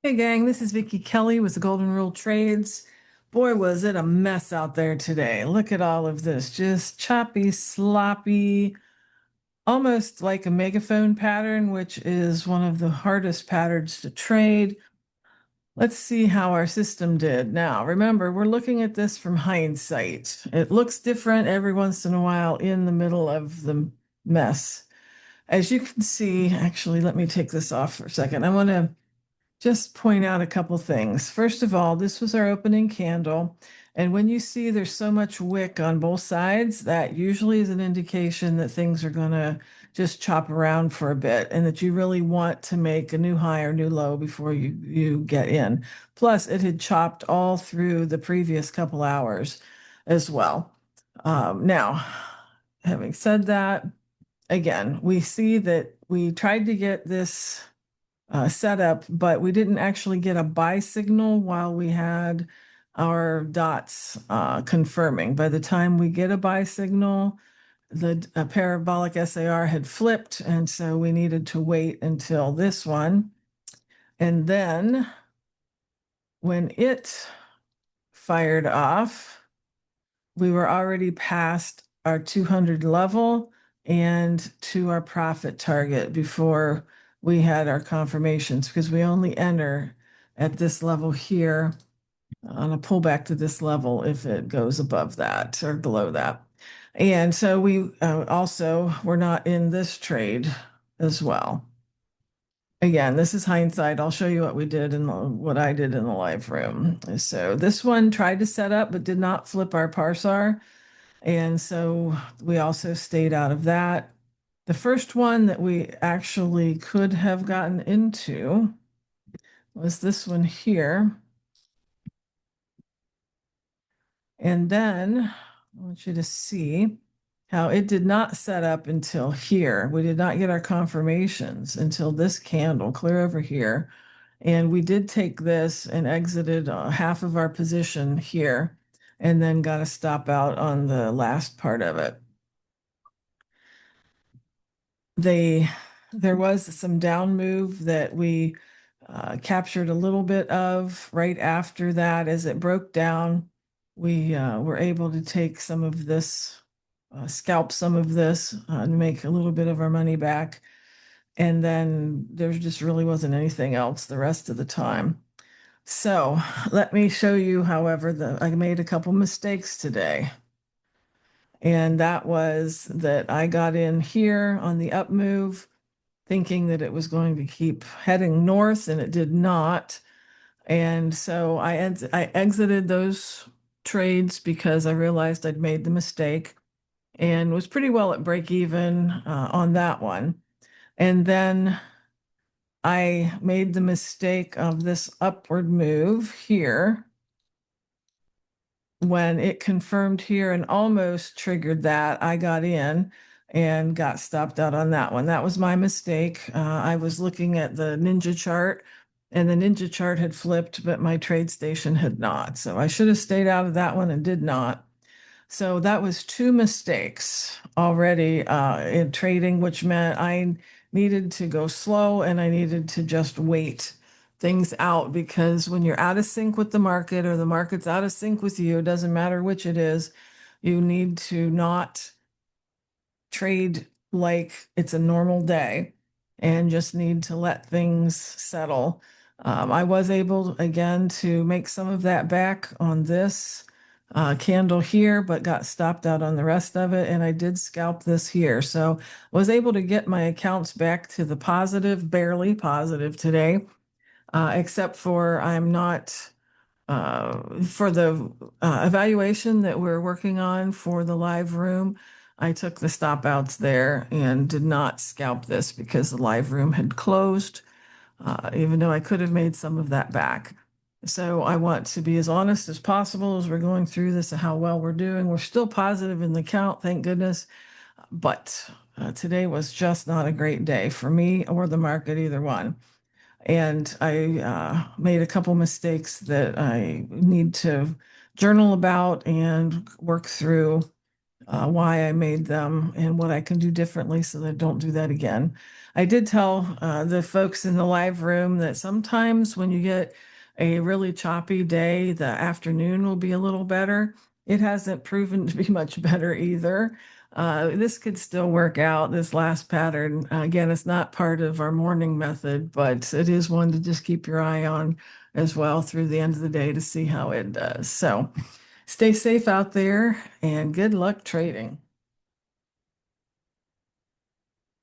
Hey gang, this is Vicky Kelly with the Golden Rule Trades. Boy, was it a mess out there today. Look at all of this, just choppy, sloppy, almost like a megaphone pattern, which is one of the hardest patterns to trade. Let's see how our system did. Now, remember, we're looking at this from hindsight. It looks different every once in a while in the middle of the mess. As you can see, actually, let me take this off for a second. I want to just point out a couple things. First of all, this was our opening candle. And when you see there's so much wick on both sides, that usually is an indication that things are going to just chop around for a bit and that you really want to make a new high or new low before you get in. Plus, it had chopped all through the previous couple hours as well. Now, having said that, again, we see that we tried to get this setup, but we didn't actually get a buy signal while we had our dots confirming. By the time we get a buy signal, the parabolic SAR had flipped, and so we needed to wait until this one. And then when it fired off, we were already past our 200 level and to our profit target before we had our confirmations because we only enter at this level here on a pullback to this level if it goes above that or below that. And so we also were not in this trade as well. Again, this is hindsight. I'll show you what we did in what I did in the live room. So this one tried to set up but did not flip our parsar. And so we also stayed out of that. The first one that we actually could have gotten into was this one here. And then I want you to see how it did not set up until here. We did not get our confirmations until this candle clear over here. And we did take this and exited half of our position here and then got a stop out on the last part of it. There was some down move that we captured a little bit of right after that. As it broke down, we were able to take some of this, scalp some of this, and make a little bit of our money back. And then there just really wasn't anything else the rest of the time. So let me show you, however, that I made a couple mistakes today. And that was that I got in here on the up move thinking that it was going to keep heading north, and it did not. And so I exited those trades because I realized I'd made the mistake and was pretty well at break even on that one. And then I made the mistake of this upward move here when it confirmed here and almost triggered that. I got in and got stopped out on that one. That was my mistake. I was looking at the Ninja chart and the Ninja chart had flipped, but my trade station had not. So I should have stayed out of that one and did not. So that was two mistakes already in trading, which meant I needed to go slow and I needed to just wait things out because when you're out of sync with the market or the market's out of sync with you, it doesn't matter which it is, you need to not trade like it's a normal day and just need to let things settle. I was able again to make some of that back on this candle here, but got stopped out on the rest of it. And I did scalp this here. So I was able to get my accounts back to the positive, barely positive today, except for I'm not for the evaluation that we're working on for the live room. I took the stop outs there and did not scalp this because the live room had closed, even though I could have made some of that back. So I want to be as honest as possible as we're going through this and how well we're doing. We're still positive in the count, thank goodness. But today was just not a great day for me or the market, either one. And I made a couple mistakes that I need to journal about and work through why I made them and what I can do differently so that I don't do that again. I did tell the folks in the live room that sometimes when you get a really choppy day, the afternoon will be a little better. It hasn't proven to be much better either. This could still work out, this last pattern. Again, it's not part of our morning method, but it is one to just keep your eye on as well through the end of the day to see how it does. So stay safe out there and good luck trading.